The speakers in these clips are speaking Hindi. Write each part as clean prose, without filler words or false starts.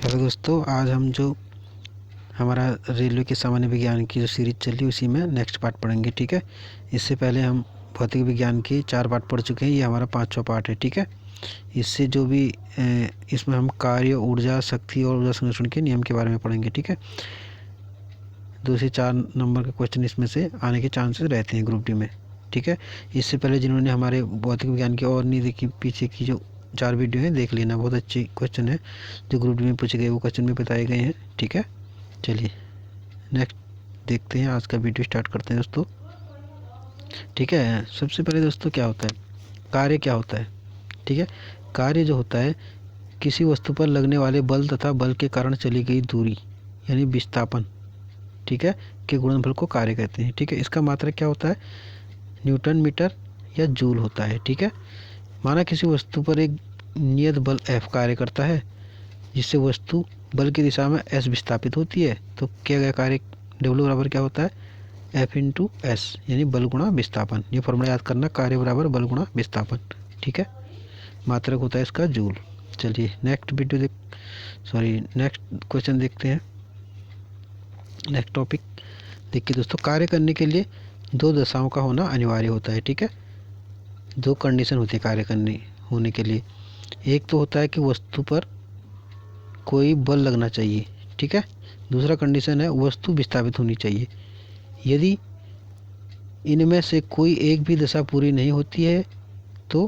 हेलो दोस्तों, आज हम जो हमारा रेलवे के सामान्य विज्ञान की जो सीरीज चल रही है उसी में नेक्स्ट पार्ट पढ़ेंगे। ठीक है, इससे पहले हम भौतिक विज्ञान के 4 पार्ट पढ़ चुके हैं। ये हमारा 5वां पार्ट है। ठीक है, इससे जो भी इसमें हम कार्य, ऊर्जा, शक्ति और ऊर्जा संरक्षण के नियम के बारे में पढ़ेंगे। ठीक है, 2 से 4 नंबर के क्वेश्चन इसमें से आने के चांसेस रहते हैं ग्रुप डी में। ठीक है, इससे पहले जिन्होंने हमारे भौतिक विज्ञान की और नहीं देखी, पीछे की जो 4 वीडियो हैं देख लेना, बहुत अच्छी क्वेश्चन है जो ग्रुप डी में पूछे गए, वो क्वेश्चन भी बताए गए हैं। ठीक है, चलिए नेक्स्ट देखते हैं, आज का वीडियो स्टार्ट करते हैं दोस्तों। ठीक है, सबसे पहले दोस्तों क्या होता है, कार्य क्या होता है। ठीक है, कार्य जो होता है किसी वस्तु पर लगने वाले बल तथा बल के कारण चली गई दूरी यानी विस्थापन, ठीक है, के गुणनफल को कार्य कहते हैं। ठीक है, इसका मात्रक क्या होता है, न्यूटन मीटर या जूल होता है। ठीक है, माना किसी वस्तु पर एक नियत बल F कार्य करता है जिससे वस्तु बल की दिशा में S विस्थापित होती है, तो किया गया कार्य W बराबर क्या होता है, F इंटू एस यानी बल गुणा विस्थापन। ये फॉर्मूला याद करना, कार्य बराबर बल गुणा विस्थापन। ठीक है, मात्रक होता है इसका जूल। चलिए नेक्स्ट क्वेश्चन देखते हैं। नेक्स्ट टॉपिक देखिए दोस्तों, कार्य करने के लिए 2 दशाओं का होना अनिवार्य होता है। ठीक है, 2 कंडीशन होती है कार्य करने होने के लिए। एक तो होता है कि वस्तु पर कोई बल लगना चाहिए। ठीक है, दूसरा कंडीशन है वस्तु विस्थापित होनी चाहिए। यदि इनमें से कोई एक भी दशा पूरी नहीं होती है तो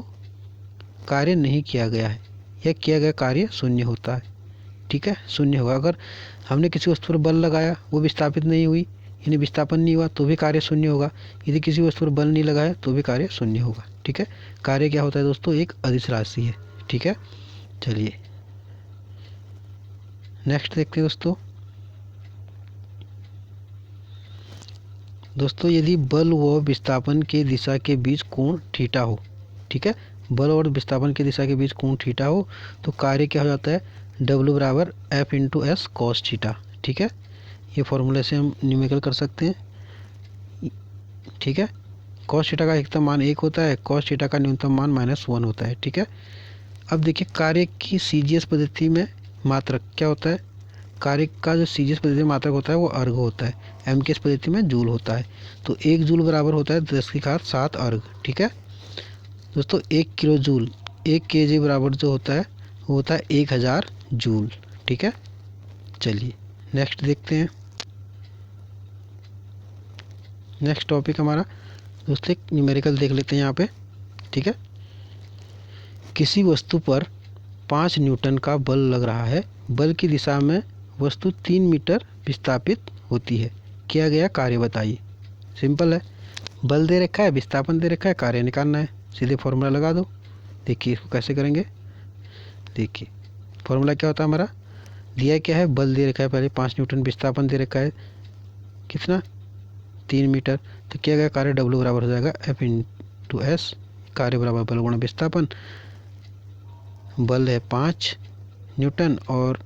कार्य नहीं किया गया है या किया गया कार्य शून्य होता है। ठीक है, शून्य होगा। अगर हमने किसी वस्तु पर बल लगाया, वो विस्थापित नहीं हुई यानी विस्थापन नहीं हुआ, तो भी कार्य शून्य होगा। यदि किसी वस्तु पर बल नहीं लगाया तो भी कार्य शून्य होगा। ठीक है, कार्य क्या होता है दोस्तों, एक अदिश राशि है। ठीक है, चलिए नेक्स्ट देखते हैं दोस्तों, यदि बल व विस्थापन के दिशा के बीच कोण थीटा हो, ठीक है, बल और विस्थापन की दिशा के बीच कोण थीटा हो तो कार्य क्या हो जाता है, W बराबर F into S cos theta. ठीक है, ये फॉर्मूले से हम न्यूमेरिकल कर सकते हैं। ठीक है, कॉस थीटा का अधिकतम मान 1 होता है, कॉस थीटा का न्यूनतम मान -1 होता है। ठीक है, अब देखिए कार्य की CGS पद्धति में मात्रक क्या होता है, कार्य का जो CGS पद्धति में मात्रक होता है वो अर्घ होता है, MKS पद्धति में जूल होता है। तो 1 जूल बराबर होता है 10⁻7 अर्घ। ठीक है दोस्तों, 1 किलो जूल 1 kg बराबर जो होता है वो होता है 1000 जूल। ठीक है, चलिए नेक्स्ट देखते हैं। नेक्स्ट टॉपिक हमारा दोस्तों एक न्यूमेरिकल देख लेते हैं यहाँ पे। ठीक है, किसी वस्तु पर 5 न्यूटन का बल लग रहा है, बल की दिशा में वस्तु 3 मीटर विस्थापित होती है, किया गया कार्य बताइए। सिंपल है, बल दे रखा है, विस्थापन दे रखा है, कार्य निकालना है, सीधे फॉर्मूला लगा दो। देखिए इसको कैसे करेंगे, देखिए फॉर्मूला क्या होता है हमारा, दिया क्या है, बल दे रखा है पहले 5 न्यूटन, विस्थापन दे रखा है कितना 3 मीटर, तो किया गया कार्य W बराबर हो जाएगा F इंटू एस, कार्य बराबर बल गुणा विस्थापन। बल है 5 न्यूटन और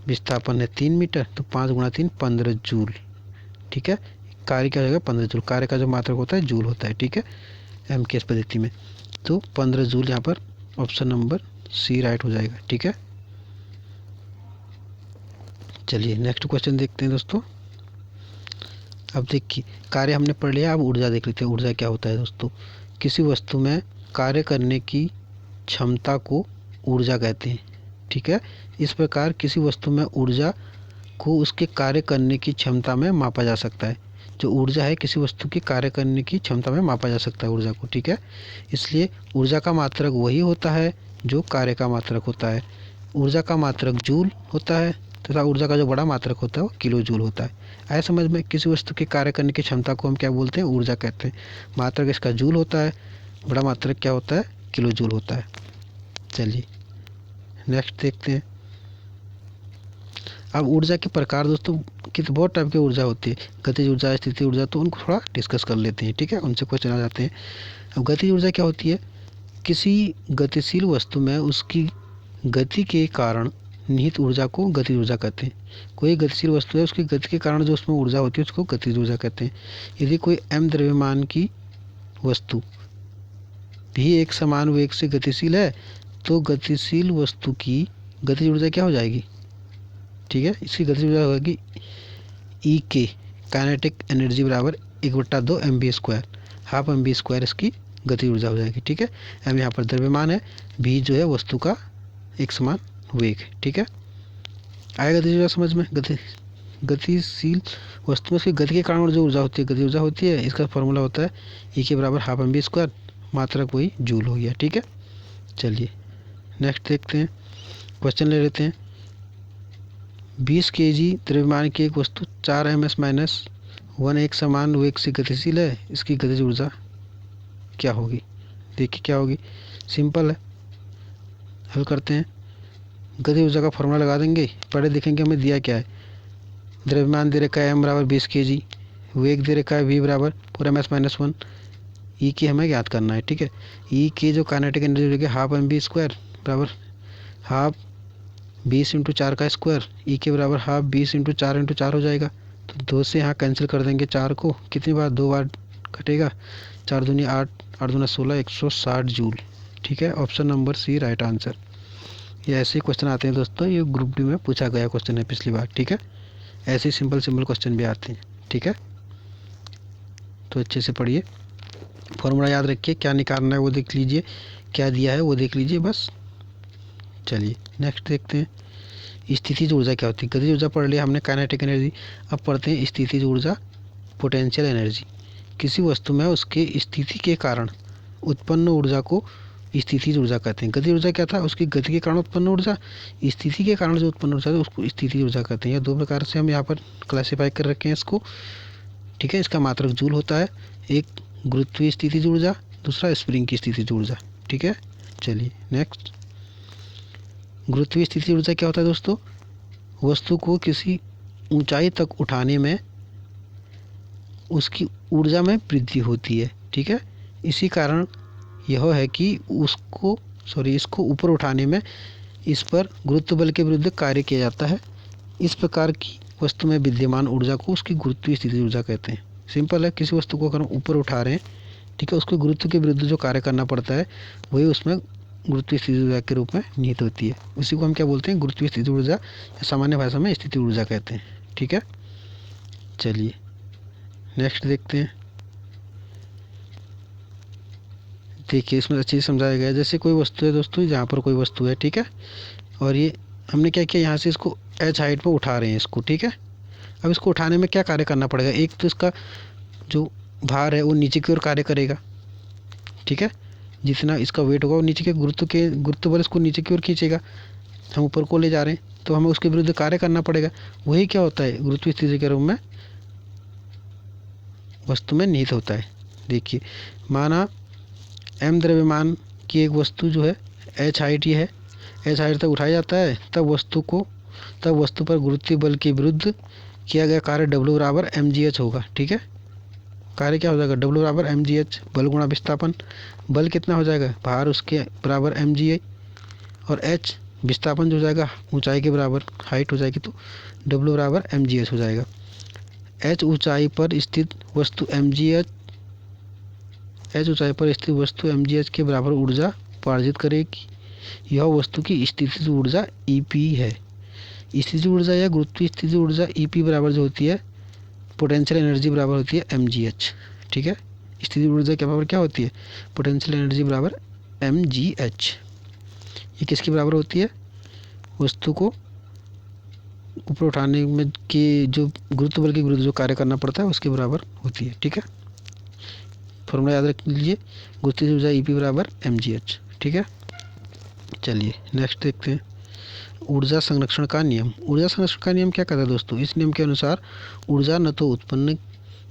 विस्थापन है 3 मीटर, तो 5 गुणा 3 15 जूल। ठीक है, कार्य क्या हो जाएगा 15 जूल, कार्य का जो मात्रक होता है जूल होता है। ठीक है, MKS पद्धति में, तो 15 जूल यहाँ पर ऑप्शन नंबर C राइट हो जाएगा। ठीक है, चलिए नेक्स्ट क्वेश्चन देखते हैं दोस्तों। अब देखिए कार्य हमने पढ़ लिया, अब ऊर्जा देख लेते हैं। ऊर्जा क्या होता है दोस्तों, किसी वस्तु में कार्य करने की क्षमता को ऊर्जा कहते हैं। ठीक है, इस प्रकार किसी वस्तु में ऊर्जा को उसके कार्य करने की क्षमता में मापा जा सकता है। जो ऊर्जा है किसी वस्तु की कार्य करने की क्षमता में मापा जा सकता है ऊर्जा को। ठीक है, इसलिए ऊर्जा का मात्रक वही होता है जो कार्य का मात्रक होता है। ऊर्जा का मात्रक जूल होता है तथा ऊर्जा का जो बड़ा मात्रक होता है वो किलो जूल होता है। आया समझ में, किसी वस्तु के कार्य करने की क्षमता को हम क्या बोलते हैं, ऊर्जा कहते हैं। मात्रक इसका जूल होता है, बड़ा मात्रक क्या होता है, किलो जूल होता है। चलिए नेक्स्ट देखते हैं। अब ऊर्जा के प्रकार दोस्तों कि तो बहुत टाइप की ऊर्जा होती है, गतिज ऊर्जा, स्थिति ऊर्जा, तो उनको थोड़ा डिस्कस कर लेते हैं। ठीक है, उनसे क्वेश्चन आ जाते हैं। अब गतिज ऊर्जा क्या होती है, किसी गतिशील वस्तु में उसकी गति के कारण निहित ऊर्जा को गतिज ऊर्जा कहते हैं। कोई गतिशील वस्तु है, उसकी गति के कारण जो उसमें ऊर्जा होती है उसको गतिज ऊर्जा कहते हैं। यदि कोई m द्रव्यमान की वस्तु भी एक समान वेग से गतिशील है तो गतिशील वस्तु की गतिज ऊर्जा क्या हो जाएगी, ठीक है, इसकी गतिज ऊर्जा होगी ई के काइनेटिक एनर्जी बराबर 1/2 mv², हाफ mv² इसकी गतिज ऊर्जा हो जाएगी, ठीक है। एम यहाँ पर द्रव्यमान है, भी जो है वस्तु का एक समान वेग है, ठीक है। आएगा गतिज ऊर्जा समझ में। गतिशील वस्तु में उसकी गति के कारण जो ऊर्जा होती है गति ऊर्जा होती है, इसका फॉर्मूला होता है ई के बराबर हाफ mv², मात्रक वही जूल हो गया, ठीक है। चलिए नेक्स्ट देखते हैं, क्वेश्चन ले लेते हैं। 20 kg द्रव्यमान की एक वस्तु 4 ms-1 एक समान वेग से गतिशील है, इसकी गतिज ऊर्जा क्या होगी। देखिए क्या होगी, सिंपल है, हल करते हैं। गतिज ऊर्जा का फॉर्मूला लगा देंगे, पहले देखेंगे हमें दिया क्या है। द्रव्यमान दे रखा है m बराबर 20 kg, वेग दे रखा है v बराबर 4 ms-1, ई की हमें याद करना है, ठीक है। ई की जो काइनेटिक एनर्जी हाफ mv² बराबर हाफ 20 × 4 का स्क्वायर, ई के बराबर हाफ 20 × 4 × 4 हो जाएगा। तो 2 से यहाँ कैंसिल कर देंगे 4 को, कितनी बार 2 बार कटेगा, 4 दूनी 8, 8 दूना 16, 160 जूल, ठीक है। Option number C right answer. ये ऐसे क्वेश्चन आते हैं दोस्तों, ये ग्रुप डी में पूछा गया क्वेश्चन है पिछली बार, ठीक है। ऐसे सिंपल क्वेश्चन भी आते हैं, ठीक है। तो अच्छे से पढ़िए, फॉर्मूला याद रखिए, क्या निकालना है वो देख लीजिए, क्या दिया है वो देख लीजिए बस। चलिए नेक्स्ट देखते हैं, स्थितिज ऊर्जा क्या होती है। गतिज ऊर्जा पढ़ लिया हमने, काइनेटिक एनर्जी। अब पढ़ते हैं स्थितिज ऊर्जा, पोटेंशियल एनर्जी। किसी वस्तु में उसके स्थिति के कारण उत्पन्न ऊर्जा को स्थितिज ऊर्जा कहते हैं। गतिज ऊर्जा क्या था, उसकी गति के कारण उत्पन्न ऊर्जा, स्थिति के कारण जो उत्पन्न ऊर्जा है उसको स्थितिज ऊर्जा कहते हैं। यह 2 प्रकार से हम यहाँ पर क्लासीफाई कर रखे हैं इसको, ठीक है। इसका मात्रक जूल होता है, एक गुरुत्वीय स्थितिज ऊर्जा, दूसरा स्प्रिंग की स्थितिज ऊर्जा, ठीक है। चलिए नेक्स्ट, गुरुत्वीय स्थितिज ऊर्जा क्या होता है दोस्तों, वस्तु को किसी ऊंचाई तक उठाने में उसकी ऊर्जा में वृद्धि होती है, ठीक है। इसी कारण यह है कि इसको ऊपर उठाने में इस पर गुरुत्व बल के विरुद्ध कार्य किया जाता है। इस प्रकार की वस्तु में विद्यमान ऊर्जा को उसकी गुरुत्वीय स्थितिज ऊर्जा कहते हैं। सिंपल है, किसी वस्तु को अगर हम ऊपर उठा रहे हैं, ठीक है, उसको गुरुत्व के विरुद्ध जो कार्य करना पड़ता है वही उसमें गुरुत्वीय स्थितिज ऊर्जा के रूप में निहित होती है। उसी को हम क्या बोलते हैं, गुरुत्वीय स्थितिज ऊर्जा, या सामान्य भाषा में स्थितिज ऊर्जा कहते हैं, ठीक है। चलिए नेक्स्ट देखते हैं। देखिए इसमें अच्छे से समझाया गया है। जैसे कोई वस्तु है दोस्तों, जहाँ पर कोई वस्तु है, ठीक है, और ये हमने क्या किया, यहाँ से इसको h हाइट पर उठा रहे हैं इसको, ठीक है। अब इसको उठाने में क्या कार्य करना पड़ेगा, एक तो इसका जो भार है वो नीचे की ओर कार्य करेगा, ठीक है। जितना इसका वेट होगा वो नीचे के गुरुत्व बल इसको नीचे की ओर खींचेगा। हम ऊपर को ले जा रहे हैं तो हमें उसके विरुद्ध कार्य करना पड़ेगा। वही क्या होता है, गुरुत्वीय स्थिति के रूप में वस्तु में निहित होता है। देखिए माना m द्रव्यमान की एक वस्तु जो है h हाइट, ये है h हाइट तक उठाया जाता है, तब वस्तु पर गुरुत्वीय बल के विरुद्ध किया गया कार्य W बराबर mgh होगा, ठीक है। कार्य क्या हो जाएगा, W बराबर mgh, बल गुणा विस्थापन। बल कितना हो जाएगा, भार उसके बराबर mgi, और h विस्थापन जो हो जाएगा ऊंचाई के बराबर, हाइट हो जाएगी, तो W बराबर mgh हो जाएगा। h ऊंचाई पर स्थित वस्तु mgh के बराबर ऊर्जा उपार्जित करेगी। यह वस्तु की स्थितिज ऊर्जा EP है। स्थितिज ऊर्जा या गुरुत्वीय स्थितिज ऊर्जा EP बराबर जो होती है, पोटेंशियल एनर्जी बराबर होती है mgh, ठीक है। स्थितिज ऊर्जा के बराबर क्या होती है, पोटेंशियल एनर्जी बराबर mgh। ये किसके बराबर होती है, वस्तु को ऊपर उठाने में कि जो गुरुत्व बल के विरुद्ध जो कार्य करना पड़ता है उसके बराबर होती है, ठीक है। फॉर्मूला याद रख लीजिए, गुरुत्वीय ऊर्जा EP बराबर mgh, ठीक है। चलिए नेक्स्ट देखते हैं, ऊर्जा संरक्षण का नियम। ऊर्जा संरक्षण का नियम क्या कहता है दोस्तों, इस नियम के अनुसार ऊर्जा न तो उत्पन्न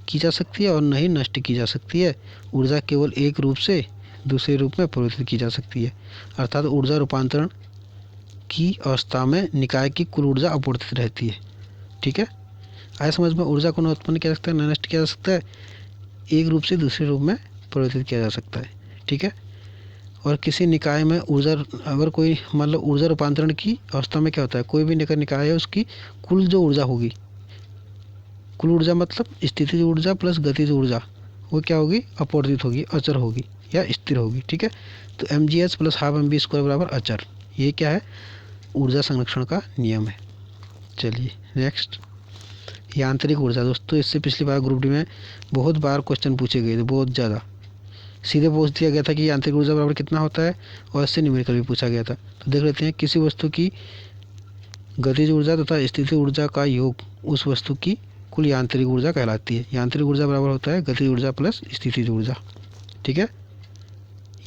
की जा सकती है और न ही नष्ट की जा सकती है। ऊर्जा केवल एक रूप से दूसरे रूप में परिवर्तित की जा सकती है, अर्थात ऊर्जा रूपांतरण की अवस्था में निकाय की कुल ऊर्जा अपवर्तित रहती है, ठीक है। आया समझ में, ऊर्जा को न उत्पन्न किया जा सकता है न नष्ट किया जा सकता है, एक रूप से दूसरे रूप में परिवर्तित किया जा सकता है, ठीक है। और किसी निकाय में ऊर्जा, अगर कोई मतलब ऊर्जा रूपांतरण की अवस्था में क्या होता है, कोई भी निकाय है उसकी कुल जो ऊर्जा होगी, कुल ऊर्जा मतलब स्थितिज ऊर्जा प्लस गतिज ऊर्जा, वो क्या होगी, अपवर्तित होगी, अचर होगी या स्थिर होगी, ठीक है। तो mgh प्लस हाफ mv² बराबर अचर, ये क्या है, ऊर्जा संरक्षण का नियम है। चलिए नेक्स्ट, यांत्रिक ऊर्जा। दोस्तों इससे पिछली बार ग्रुप डी में बहुत बार क्वेश्चन पूछे गए थे, बहुत ज़्यादा सीधे पूछ दिया गया था कि यांत्रिक ऊर्जा बराबर कितना होता है, और इससे न्यूमेरिकल भी पूछा गया था। तो देख लेते हैं, किसी वस्तु की गतिज ऊर्जा तथा स्थितिज ऊर्जा का योग उस वस्तु की कुल यांत्रिक ऊर्जा कहलाती है। यांत्रिक ऊर्जा बराबर होता है गतिज ऊर्जा प्लस स्थितिज ऊर्जा। ठीक है,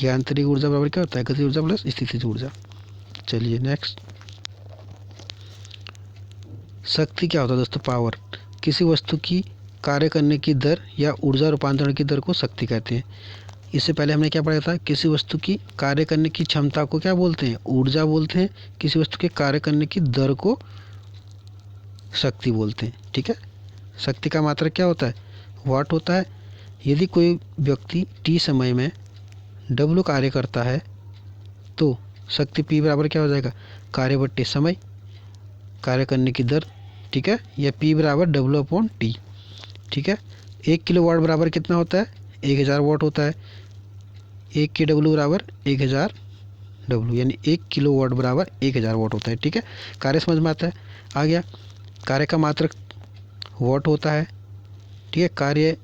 यांत्रिक ऊर्जा बराबर क्या होता है, गतिज ऊर्जा प्लस स्थितिज ऊर्जा। चलिए नेक्स्ट, शक्ति क्या होता है दोस्तों, पावर। किसी वस्तु की कार्य करने की दर या ऊर्जा रूपांतरण की दर को शक्ति कहते हैं। इससे पहले हमने क्या पढ़ा था, किसी वस्तु की कार्य करने की क्षमता को क्या बोलते हैं, ऊर्जा बोलते हैं। किसी वस्तु के कार्य करने की दर को शक्ति बोलते हैं। ठीक है, शक्ति का मात्रक क्या होता है, वाट होता है। यदि कोई व्यक्ति टी समय में डब्ल्यू कार्य करता है तो शक्ति पी बराबर क्या हो जाएगा, कार्य बट्टे समय, कार्य करने की दर। ठीक है, या पी बराबर डब्ल्यू अपॉन टी। ठीक है, 1 किलोवाट बराबर कितना होता है, 1000 वाट होता है। 1 के डब्ल्यू बराबर 1000 डब्ल्यू, यानी 1 किलोवाट बराबर 1000 वाट होता है। ठीक है, कार्य समझ में आता है। आ गया, कार्य का मात्रक वाट होता है। ठीक है, कार्य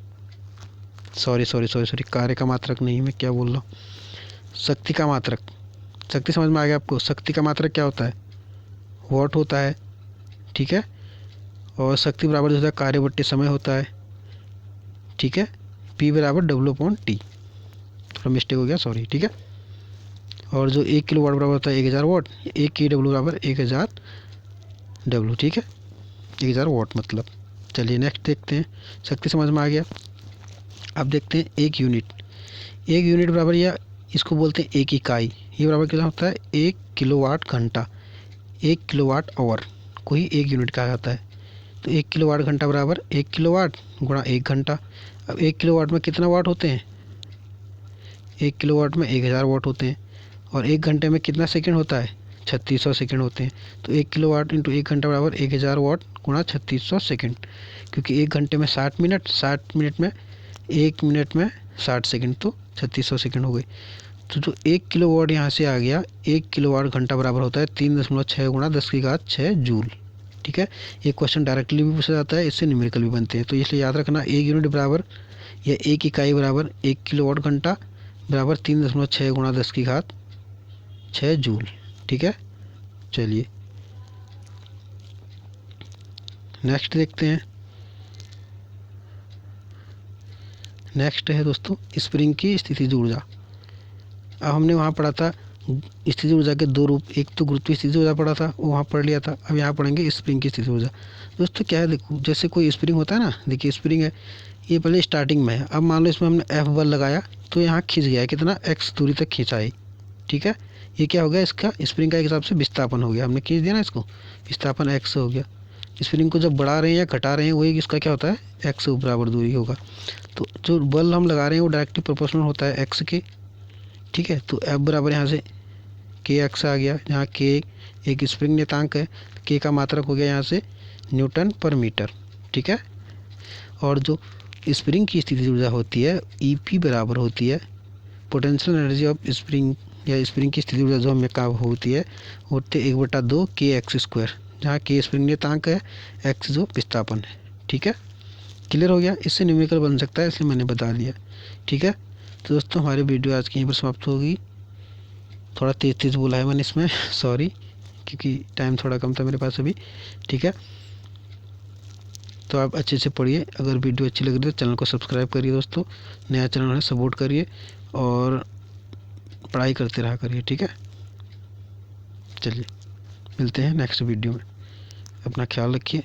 सॉरी कार्य का मात्रक नहीं, मैं क्या बोल रहा हूँ, शक्ति का मात्रक। शक्ति समझ में आ गया आपको, शक्ति का मात्रक क्या होता है, वाट होता है। ठीक है, और शक्ति बराबर जो होता है कार्य बट्टे समय होता है। ठीक है, पी बराबर डब्ल्यू अपॉन टी, थोड़ा मिस्टेक हो गया, सॉरी। ठीक है, और जो 1 किलो वाट बराबर होता है 1000 वाट, 1 की डब्ल्यू बराबर 1000 डब्ल्यू। ठीक है, 1000 वाट मतलब। चलिए नेक्स्ट देखते हैं, शक्ति समझ में आ गया। अब देखते हैं एक यूनिट। एक यूनिट बराबर, या इसको बोलते हैं एक इकाई, ये बराबर कितना होता है, 1 किलोवाट घंटा। 1 किलोवाट आवर को ही 1 यूनिट कहा जाता है। तो 1 किलोवाट घंटा बराबर 1 किलोवाट गुणा 1 घंटा। अब 1 किलोवाट में कितना वाट होते हैं, 1 किलोवाट में 1000 वाट होते हैं। और 1 घंटे में कितना सेकंड होता है, 3600 सेकंड होते हैं। तो 1 किलोवाट इंटू 1 घंटा बराबर 1000 वाट गुणा 3600 सेकंड, क्योंकि 1 घंटे में 60 मिनट, 60 मिनट में 1 मिनट में 60 सेकंड, तो 3600 सेकंड हो गए। तो जो 1 किलोवाट यहाँ से आ गया, 1 किलोवाट घंटा बराबर होता है 3.6 गुणा 10⁶ जूल। ठीक है, ये क्वेश्चन डायरेक्टली भी पूछा जाता है, इससे न्यूमेरिकल भी बनते हैं। तो इसलिए याद रखना, 1 यूनिट बराबर या 1 इकाई बराबर 1 किलोवाट घंटा बराबर 3.6 गुणा 10⁶ जूल। ठीक है, चलिए नेक्स्ट देखते हैं। नेक्स्ट है दोस्तों स्प्रिंग की स्थितिज ऊर्जा। अब हमने वहाँ पढ़ा था स्थितिज ऊर्जा के दो रूप, एक तो गुरुत्वीय स्थितिज ऊर्जा पढ़ा था, वो वहाँ पढ़ लिया था। अब यहाँ पढ़ेंगे स्प्रिंग की स्थितिज ऊर्जा। दोस्तों क्या है, देखो जैसे कोई स्प्रिंग होता है ना, देखिए स्प्रिंग है, ये पहले स्टार्टिंग में है। अब मान लो इसमें हमने F बल लगाया तो यहाँ खींच गया है, कितना, x दूरी तक खींचा है। ठीक है, ये क्या हो गया, इसका स्प्रिंग का एक हिसाब से विस्थापन हो गया, हमने खींच दिया ना इसको, विस्थापन x हो गया। स्प्रिंग को जब बढ़ा रहे हैं या घटा रहे हैं, वही इसका क्या होता है, x बराबर दूरी होगा। तो जो बल हम लगा रहे हैं वो डायरेक्टली प्रोपोर्शनल होता है x के। ठीक है, तो F बराबर यहाँ से kx आ गया, जहाँ k एक स्प्रिंग नियतांक है, k का मात्रक हो गया यहाँ से न्यूटन पर मीटर। ठीक है, और जो स्प्रिंग की स्थितिज ऊर्जा होती है EP बराबर होती है पोटेंशियल एनर्जी ऑफ स्प्रिंग, या स्प्रिंग की स्थितिज ऊर्जा जो हमें का होती है, होते 1/2 kx², जहाँ k स्प्रिंग नियतांक है, x जो विस्थापन है। ठीक है, क्लियर हो गया, इससे न्यूमेरिकल बन सकता है, इसलिए मैंने बता दिया। ठीक है, तो दोस्तों हमारी वीडियो आज की यहीं पर समाप्त होगी। थोड़ा तेज़ बोला है मैंने इसमें, सॉरी, क्योंकि टाइम थोड़ा कम था मेरे पास अभी। ठीक है, तो आप अच्छे से पढ़िए। अगर वीडियो अच्छी लग रही है तो चैनल को सब्सक्राइब करिए दोस्तों, नया चैनल है, सपोर्ट करिए और पढ़ाई करते रहा करिए। ठीक है, चलिए मिलते हैं नेक्स्ट वीडियो में, अपना ख्याल रखिए।